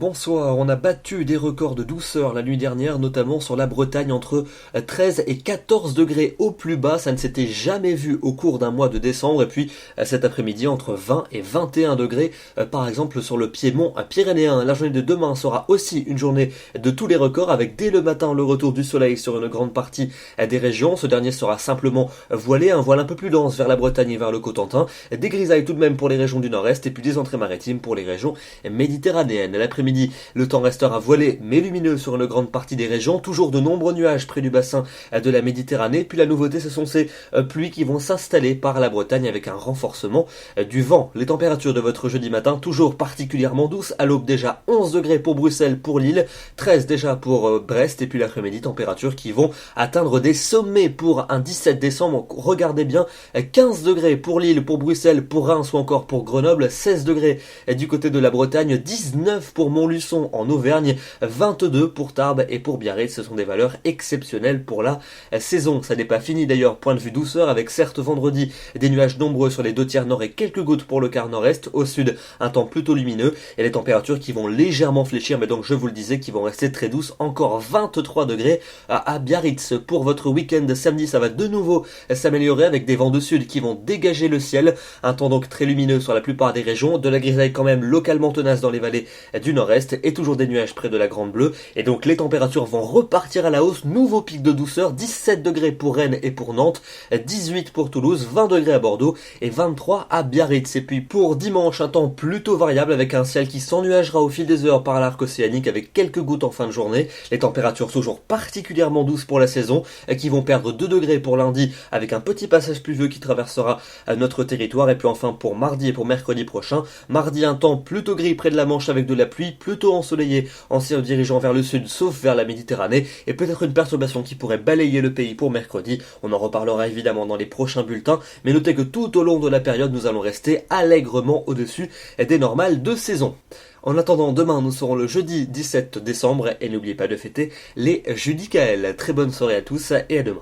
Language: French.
Bonsoir, on a battu des records de douceur la nuit dernière, notamment sur la Bretagne, entre 13 et 14 degrés au plus bas. Ça ne s'était jamais vu au cours d'un mois de décembre. Et puis cet après-midi, entre 20 et 21 degrés, par exemple sur le piémont pyrénéen. La journée de demain sera aussi une journée de tous les records, avec dès le matin le retour du soleil sur une grande partie des régions. Ce dernier sera simplement voilé, un voile un peu plus dense vers la Bretagne et vers le Cotentin. Des grisailles tout de même pour les régions du nord-est, et puis des entrées maritimes pour les régions méditerranéennes. L'après-midi, le temps restera voilé mais lumineux sur une grande partie des régions. Toujours de nombreux nuages près du bassin de la Méditerranée. Puis la nouveauté, ce sont ces pluies qui vont s'installer par la Bretagne avec un renforcement du vent. Les températures de votre jeudi matin, toujours particulièrement douces. À l'aube, déjà 11 degrés pour Bruxelles, pour Lille, 13 déjà pour Brest. Et puis l'après-midi, températures qui vont atteindre des sommets pour un 17 décembre. Regardez bien, 15 degrés pour Lille, pour Bruxelles, pour Reims ou encore pour Grenoble, 16 degrés du côté de la Bretagne, 19 pour Montluçon en Auvergne, 22 pour Tarbes et pour Biarritz. Ce sont des valeurs exceptionnelles pour la saison. Ça n'est pas fini d'ailleurs, point de vue douceur, avec certes vendredi des nuages nombreux sur les deux tiers nord et quelques gouttes pour le quart nord-est. Au sud, un temps plutôt lumineux et les températures qui vont légèrement fléchir, mais donc je vous le disais, qui vont rester très douces. Encore 23 degrés à Biarritz. Pour votre week-end samedi, ça va de nouveau s'améliorer avec des vents de sud qui vont dégager le ciel. Un temps donc très lumineux sur la plupart des régions, de la grisaille quand même localement tenace dans les vallées du nord-est et toujours des nuages près de la Grande Bleue. Et donc les températures vont repartir à la hausse. Nouveau pic de douceur, 17 degrés pour Rennes et pour Nantes, 18 pour Toulouse, 20 degrés à Bordeaux et 23 à Biarritz. Et puis pour dimanche, un temps plutôt variable avec un ciel qui s'ennuagera au fil des heures par l'arc océanique avec quelques gouttes en fin de journée. Les températures toujours particulièrement douces pour la saison, qui vont perdre 2 degrés pour lundi avec un petit passage pluvieux qui traversera notre territoire. Et puis enfin pour mardi et pour mercredi prochain, mardi un temps plutôt gris près de la Manche avec de la pluie, plutôt ensoleillé en se dirigeant vers le sud sauf vers la Méditerranée, et peut-être une perturbation qui pourrait balayer le pays pour mercredi. On en reparlera évidemment dans les prochains bulletins, mais notez que tout au long de la période nous allons rester allègrement au-dessus des normales de saison. En attendant, demain nous serons le jeudi 17 décembre et n'oubliez pas de fêter les Judicaël. Très bonne soirée à tous et à demain.